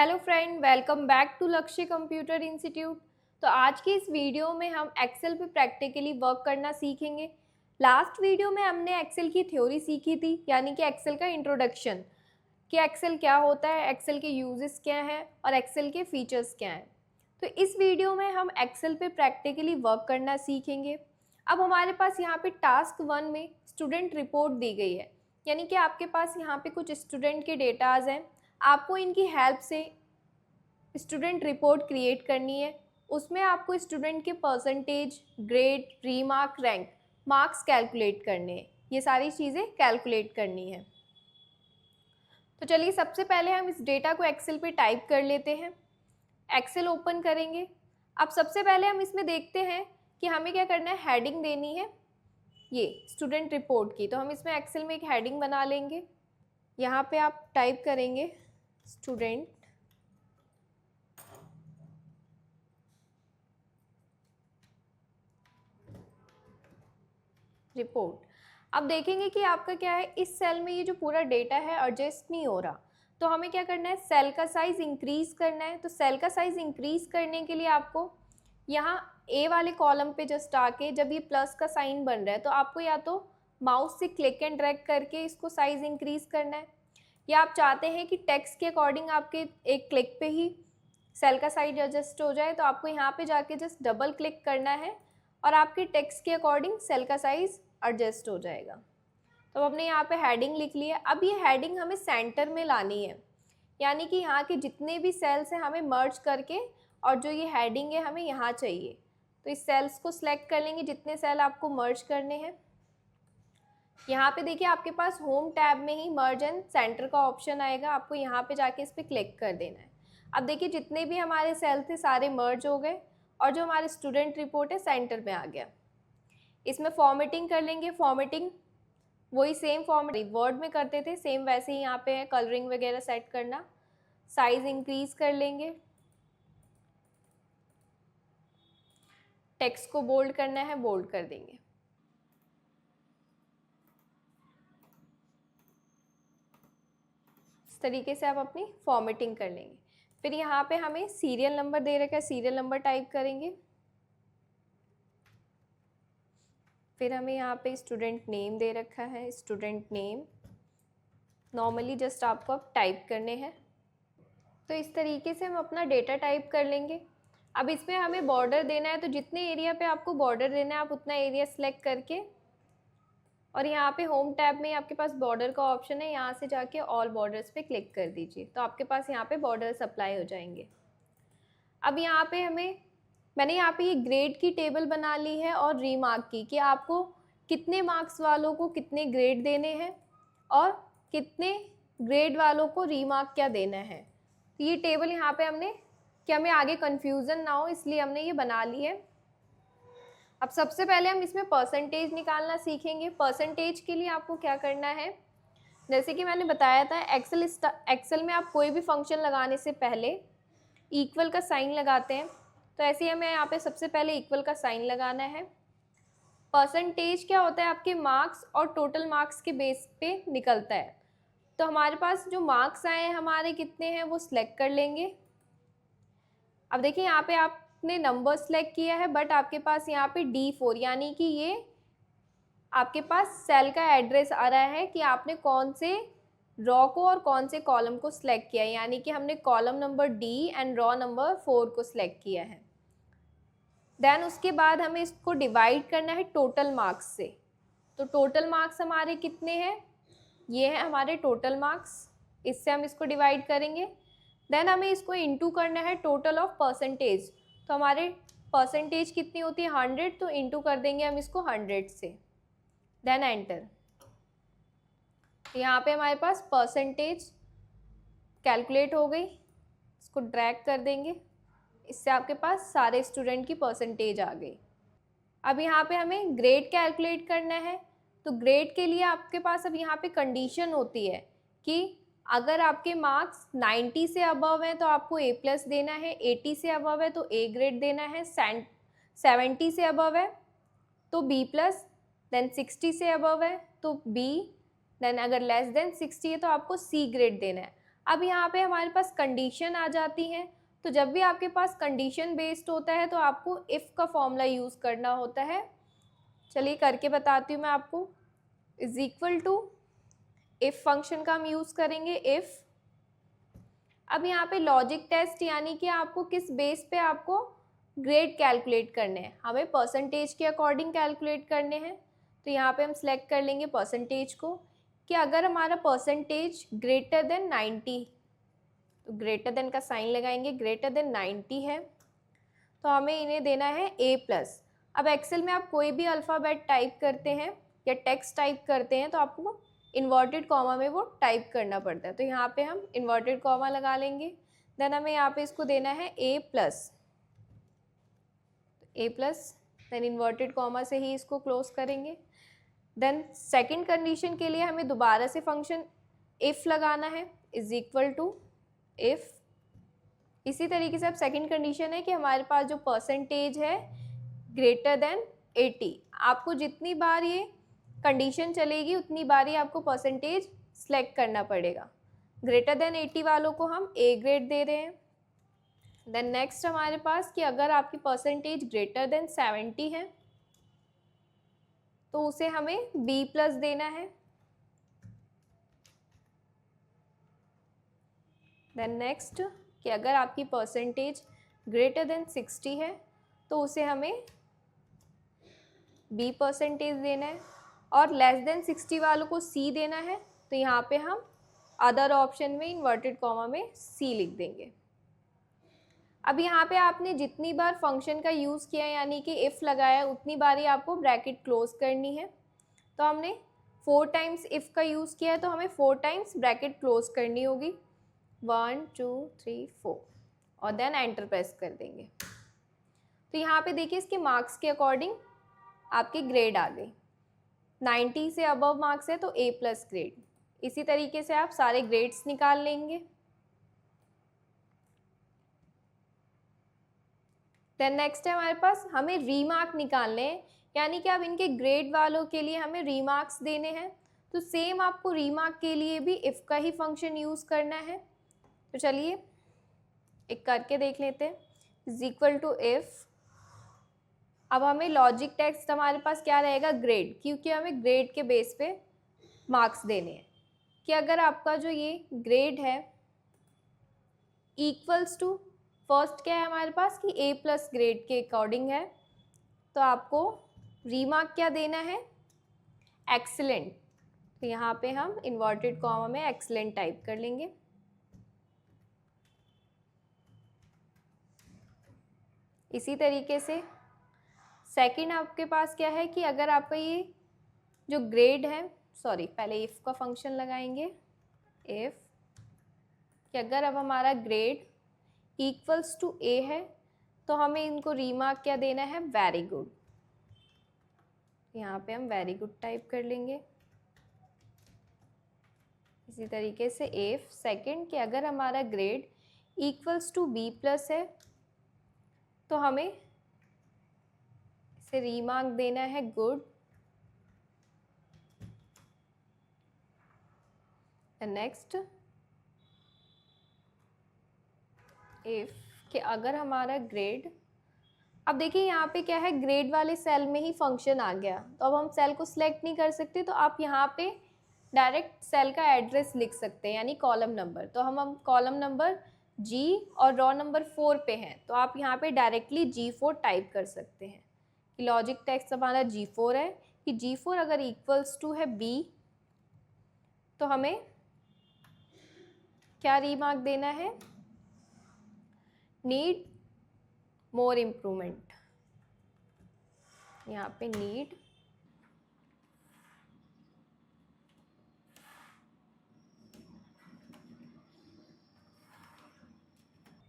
Hello friend, welcome back to Lakshya computer institute. तो आज की इस वीडियो में हम एक्सेल पे प्रैक्टिकली वर्क करना सीखेंगे। लास्ट वीडियो में हमने एक्सेल की थ्योरी सीखी थी, यानी कि एक्सेल का इंट्रोडक्शन, कि एक्सेल क्या होता है, एक्सेल के यूजेस क्या हैं और एक्सेल के फीचर्स क्या हैं। तो इस वीडियो में हम एक्सेल पे प्रैक्टिकली वर्क करना सीखेंगे। अब हमारे पास यहाँ पे टास्क 1 में स्टूडेंट रिपोर्ट दी गई है, यानी कि आपके पास यहाँ पे कुछ स्टूडेंट के डेटाज हैं। आपको इनकी हेल्प से स्टूडेंट रिपोर्ट क्रिएट करनी है। उसमें आपको स्टूडेंट के percentage, grade, remark, rank, marks calculate करने हैं। ये सारी चीज़ें कैलकुलेट करनी है। तो चलिए सबसे पहले हम इस डेटा को एक्सेल पे टाइप कर लेते हैं। एक्सेल ओपन करेंगे। अब सबसे पहले हम इसमें देखते हैं कि हमें क्या करना है, हेडिंग देनी है ये स्टूडेंट रिपोर्ट की। तो हम इसमें एक्सेल में एक हेडिंग बना लेंगे। यहाँ पे आप टाइप करेंगे स्टूडेंट रिपोर्ट। अब देखेंगे कि आपका क्या है, इस सेल में ये जो पूरा डेटा है एडजस्ट नहीं हो रहा। तो हमें क्या करना है, सेल का साइज इंक्रीज करना है। तो सेल का साइज इंक्रीज करने के लिए आपको यहाँ ए वाले कॉलम पे जस्ट आके, जब ये प्लस का साइन बन रहा है तो आपको या तो माउस से क्लिक एंड ड्रैग करके इसको साइज इंक्रीज करना है, या आप चाहते हैं कि टेक्स्ट के अकॉर्डिंग आपके एक क्लिक पे ही सेल का साइज एडजस्ट हो जाए, तो आपको यहाँ पे जाके जस्ट डबल क्लिक करना है और आपके टेक्स्ट के अकॉर्डिंग सेल का साइज एडजस्ट हो जाएगा। तो हमने यहाँ पे हेडिंग लिख ली है। अब ये हेडिंग हमें सेंटर में लानी है, यानी कि यहाँ के जितने भी सेल्स हैं हमें मर्ज करके, और जो ये हेडिंग है हमें यहाँ चाहिए। तो इस सेल्स को सिलेक्ट कर लेंगे जितने सेल आपको मर्ज करने हैं। यहाँ पे देखिए आपके पास होम टैब में ही मर्ज एंड सेंटर का ऑप्शन आएगा, आपको यहाँ पे जाके इस पर क्लिक कर देना है। अब देखिए जितने भी हमारे सेल थे सारे मर्ज हो गए और जो हमारे स्टूडेंट रिपोर्ट है सेंटर में आ गया। इसमें फॉर्मेटिंग कर लेंगे। फॉर्मेटिंग वही सेम फॉर्मेट वर्ड में करते थे, सेम वैसे ही यहाँ पे है, कलरिंग वगैरह सेट करना। साइज इंक्रीज कर लेंगे। टेक्स्ट को बोल्ड करना है, बोल्ड कर देंगे। इस तरीके से आप अपनी फॉर्मेटिंग कर लेंगे। फिर यहाँ पे हमें सीरियल नंबर दे रखा है, सीरियल नंबर टाइप करेंगे। फिर हमें यहाँ पे स्टूडेंट नेम दे रखा है, स्टूडेंट नेम नॉर्मली जस्ट आपको अब टाइप करने हैं। तो इस तरीके से हम अपना डेटा टाइप कर लेंगे। अब इसमें हमें बॉर्डर देना है, तो जितने एरिया पे आपको बॉर्डर देना है आप उतना एरिया सेलेक्ट करके, और यहाँ पे होम टैब में आपके पास बॉर्डर का ऑप्शन है, यहाँ से जाके ऑल बॉर्डर्स पे क्लिक कर दीजिए, तो आपके पास यहाँ पे बॉर्डर्स अप्लाई हो जाएंगे। अब यहाँ पे मैंने यहाँ पे ये ग्रेड की टेबल बना ली है और रीमार्क की, कि आपको कितने मार्क्स वालों को कितने ग्रेड देने हैं और कितने ग्रेड वालों को रीमार्क क्या देना है। तो ये टेबल यहाँ पे हमने, कि हमें आगे कन्फ्यूज़न ना हो इसलिए हमने ये बना ली है। अब सबसे पहले हम इसमें परसेंटेज निकालना सीखेंगे। परसेंटेज के लिए आपको क्या करना है, जैसे कि मैंने बताया था, एक्सेल में आप कोई भी फंक्शन लगाने से पहले इक्वल का साइन लगाते हैं। तो ऐसे ही हमें यहाँ पे सबसे पहले इक्वल का साइन लगाना है। परसेंटेज क्या होता है, आपके मार्क्स और टोटल मार्क्स के बेस पे निकलता है। तो हमारे पास जो मार्क्स आए हैं हमारे कितने हैं वो सिलेक्ट कर लेंगे। अब देखिए यहाँ पे आपने नंबर सेलेक्ट किया है, बट आपके पास यहाँ पे D4, यानी कि ये आपके पास सेल का एड्रेस आ रहा है कि आपने कौन से रॉ को और कौन से कॉलम को सिलेक्ट किया है, यानी कि हमने column number D and raw number 4 को सिलेक्ट किया है। देन उसके बाद हमें इसको डिवाइड करना है टोटल मार्क्स से। तो टोटल मार्क्स हमारे कितने हैं, ये है हमारे टोटल मार्क्स, इससे हम इसको डिवाइड करेंगे। देन हमें इसको इंटू करना है टोटल ऑफ परसेंटेज। तो हमारे परसेंटेज कितनी होती है 100, तो इंटू कर देंगे हम इसको 100 से। Then enter. यहाँ पे हमारे पास परसेंटेज कैलकुलेट हो गई, इसको ड्रैग कर देंगे, इससे आपके पास सारे स्टूडेंट की परसेंटेज आ गई। अब यहाँ पे हमें ग्रेड कैलकुलेट करना है। तो ग्रेड के लिए आपके पास अब यहाँ पे कंडीशन होती है कि अगर आपके मार्क्स 90 से अबव हैं तो आपको A+ देना है, 80 से अबव है तो A ग्रेड देना है, 70 से अबव है तो B+, देन 60 से अबव है तो B, देन अगर लेस देन 60 है तो आपको C ग्रेड देना है। अब यहाँ पे हमारे पास कंडीशन आ जाती हैं, तो जब भी आपके पास कंडीशन बेस्ड होता है तो आपको इफ़ का फॉर्मूला यूज़ करना होता है। चलिए करके बताती हूँ मैं आपको। Is equal to if function का हम यूज़ करेंगे इफ़। अब यहाँ पे लॉजिक टेस्ट यानी कि आपको किस बेस पे आपको ग्रेड कैलकुलेट करने हैं, हमें परसेंटेज के अकॉर्डिंग कैलकुलेट करने हैं। तो यहाँ पे हम सेलेक्ट कर लेंगे परसेंटेज को, कि अगर हमारा परसेंटेज ग्रेटर देन 90, तो ग्रेटर देन का साइन लगाएंगे, ग्रेटर देन 90 है तो हमें इन्हें देना है A+। अब एक्सेल में आप कोई भी अल्फ़ाबेट टाइप करते हैं या टेक्स्ट टाइप करते हैं तो आपको इन्वर्टेड कॉमा में वो टाइप करना पड़ता है, तो यहाँ पे हम इन्वर्टेड कॉमा लगा लेंगे। देन हमें यहाँ पे इसको देना है A+, देन इन्वर्टेड कॉमा से ही इसको क्लोज करेंगे। देन सेकंड कंडीशन के लिए हमें दोबारा से फंक्शन इफ़ लगाना है, इज इक्वल टू इफ़। इसी तरीके से अब सेकंड कंडीशन है कि हमारे पास जो परसेंटेज है ग्रेटर देन 80, आपको जितनी बार ये कंडीशन चलेगी उतनी बार ही आपको परसेंटेज सेलेक्ट करना पड़ेगा। ग्रेटर देन 80 वालों को हम A ग्रेड दे रहे हैं। देन नेक्स्ट हमारे पास कि अगर आपकी परसेंटेज ग्रेटर देन 70 है तो उसे हमें B+ देना है। देन नेक्स्ट कि अगर आपकी परसेंटेज ग्रेटर देन 60 है तो उसे हमें B परसेंटेज देना है, और लेस देन 60 वालों को C देना है। तो यहाँ पे हम अदर ऑप्शन में इन्वर्टेड कॉमा में C लिख देंगे। अब यहाँ पे आपने जितनी बार फंक्शन का यूज़ किया यानी कि इफ़ लगाया उतनी बार ही आपको ब्रैकेट क्लोज करनी है। तो हमने 4 टाइम्स इफ़ का यूज़ किया है तो हमें 4 टाइम्स ब्रैकेट क्लोज करनी होगी, 1 2 3 4, और देन एंटर प्रेस कर देंगे। तो यहाँ पे देखिए इसके मार्क्स के अकॉर्डिंग आपकी ग्रेड आ गई। 90 से अबव मार्क्स है तो A+ ग्रेड। इसी तरीके से आप सारे ग्रेड्स निकाल लेंगे। देन नेक्स्ट है हमारे पास हमें रीमार्क निकालने हैं, यानी कि अब इनके ग्रेड वालों के लिए हमें रीमार्क्स देने हैं। तो सेम आपको रीमार्क के लिए भी इफ़ का ही फंक्शन यूज़ करना है। तो चलिए एक करके देख लेते हैं। Is equal to if. अब हमें लॉजिक टेक्स्ट हमारे पास क्या रहेगा, ग्रेड, क्योंकि हमें ग्रेड के बेस पे मार्क्स देने हैं। कि अगर आपका जो ये ग्रेड है इक्वल्स टू, फर्स्ट क्या है हमारे पास कि A+ ग्रेड के अकॉर्डिंग है, तो आपको रीमार्क क्या देना है, एक्सीलेंट। तो यहाँ पे हम इन्वर्टेड कॉमा में एक्सीलेंट टाइप कर लेंगे। इसी तरीके से सेकंड आपके पास क्या है कि अगर आपका ये जो ग्रेड है, सॉरी पहले इफ़ का फंक्शन लगाएंगे, इफ़ कि अगर अब हमारा ग्रेड इक्वल्स टू A है तो हमें इनको रीमार्क क्या देना है, वेरी गुड। यहाँ पे हम वेरी गुड टाइप कर लेंगे। इसी तरीके से इफ सेकंड कि अगर हमारा ग्रेड इक्वल्स टू B+ है तो हमें इसे रीमार्क देना है गुड। नेक्स्ट इफ कि अगर हमारा ग्रेड, अब देखिए यहाँ पे क्या है, ग्रेड वाले सेल में ही फंक्शन आ गया, तो अब हम सेल को सिलेक्ट नहीं कर सकते, तो आप यहाँ पे डायरेक्ट सेल का एड्रेस लिख सकते हैं यानी कॉलम नंबर। तो हम कॉलम नंबर G और रो नंबर 4 पे हैं, तो आप यहाँ पे डायरेक्टली G4 टाइप कर सकते हैं कि लॉजिक टेक्स्ट हमारा G4 है, कि G4 अगर इक्वल्स टू है B तो हमें क्या रीमार्क देना है, नीड मोर इम्प्रूवमेंट। यहाँ पे नीड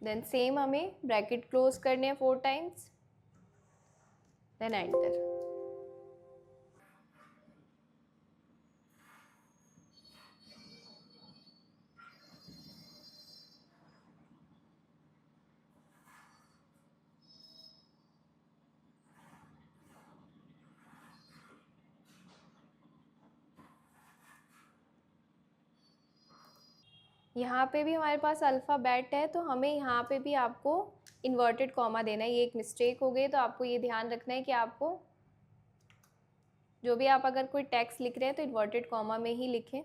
देन सेम हमें ब्रैकेट क्लोज करने हैं 4 टाइम्स, देन एंटर। यहाँ पे भी हमारे पास अल्फ़ाबेट है, तो हमें यहाँ पे भी आपको इन्वर्टेड कॉमा देना है। ये एक मिस्टेक हो गई, तो आपको ये ध्यान रखना है कि आपको जो भी आप अगर कोई टेक्स्ट लिख रहे हैं तो इन्वर्टेड कॉमा में ही लिखें।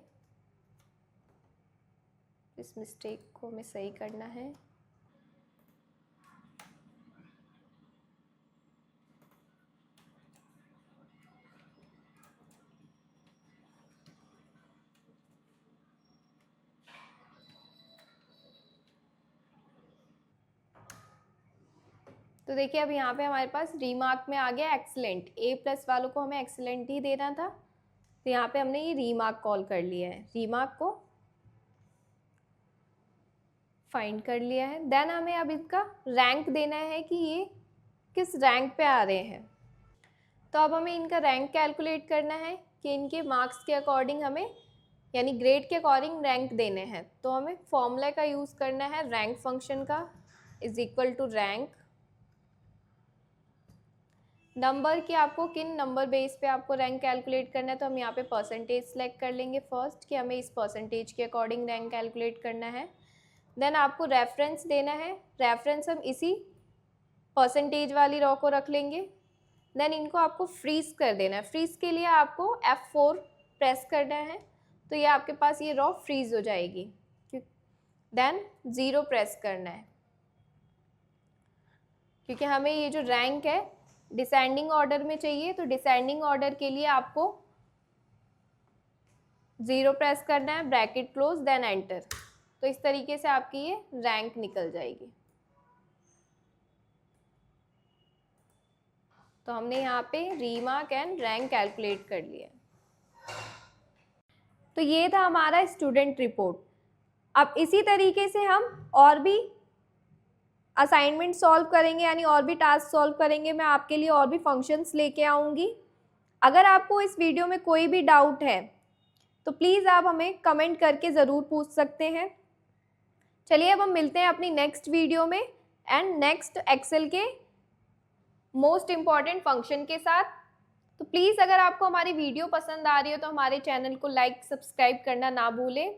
इस मिस्टेक को हमें सही करना है। तो देखिए अब यहाँ पे हमारे पास रीमार्क में आ गया एक्सीलेंट। A+ वालों को हमें एक्सीलेंट ही देना था, तो यहाँ पे हमने ये रीमार्क कॉल कर लिया है। रीमार्क को फाइंड कर लिया है। देन हमें अब इसका रैंक देना है कि ये किस रैंक पे आ रहे हैं। तो अब हमें इनका रैंक कैलकुलेट करना है कि इनके मार्क्स के अकॉर्डिंग हमें, यानी ग्रेड के अकॉर्डिंग रैंक देने हैं। तो हमें फॉर्मूला का यूज़ करना है रैंक फंक्शन का, is equal to rank. Number की आपको किन नंबर बेस पे आपको रैंक कैलकुलेट करना है, तो हम यहाँ पे परसेंटेज सेलेक्ट कर लेंगे फर्स्ट कि हमें इस परसेंटेज के अकॉर्डिंग रैंक कैलकुलेट करना है। देन आपको रेफरेंस देना है। रेफरेंस हम इसी परसेंटेज वाली रॉ को रख लेंगे। देन इनको आपको फ्रीज कर देना है। फ्रीज के लिए आपको F4 प्रेस करना है, तो ये आपके पास ये रॉ फ्रीज हो जाएगी। देन 0 प्रेस करना है, क्योंकि हमें ये जो रैंक है डिसेंडिंग ऑर्डर में चाहिए। तो डिसेंडिंग ऑर्डर के लिए आपको 0 प्रेस करना है, ब्रैकेट क्लोज, देन एंटर। तो इस तरीके से आपकी ये रैंक निकल जाएगी। तो हमने यहाँ पे रीमार्क एंड रैंक कैलकुलेट कर लिया। तो ये था हमारा स्टूडेंट रिपोर्ट। अब इसी तरीके से हम और भी असाइनमेंट सॉल्व करेंगे, यानी और भी टास्क सॉल्व करेंगे। मैं आपके लिए और भी फंक्शंस लेके आऊँगी। अगर आपको इस वीडियो में कोई भी डाउट है तो प्लीज़ आप हमें कमेंट करके ज़रूर पूछ सकते हैं। चलिए अब हम मिलते हैं अपनी नेक्स्ट वीडियो में एंड नेक्स्ट एक्सेल के मोस्ट इम्पॉर्टेंट फंक्शन के साथ। तो प्लीज़ अगर आपको हमारी वीडियो पसंद आ रही हो तो हमारे चैनल को लाइक सब्सक्राइब करना ना भूलें।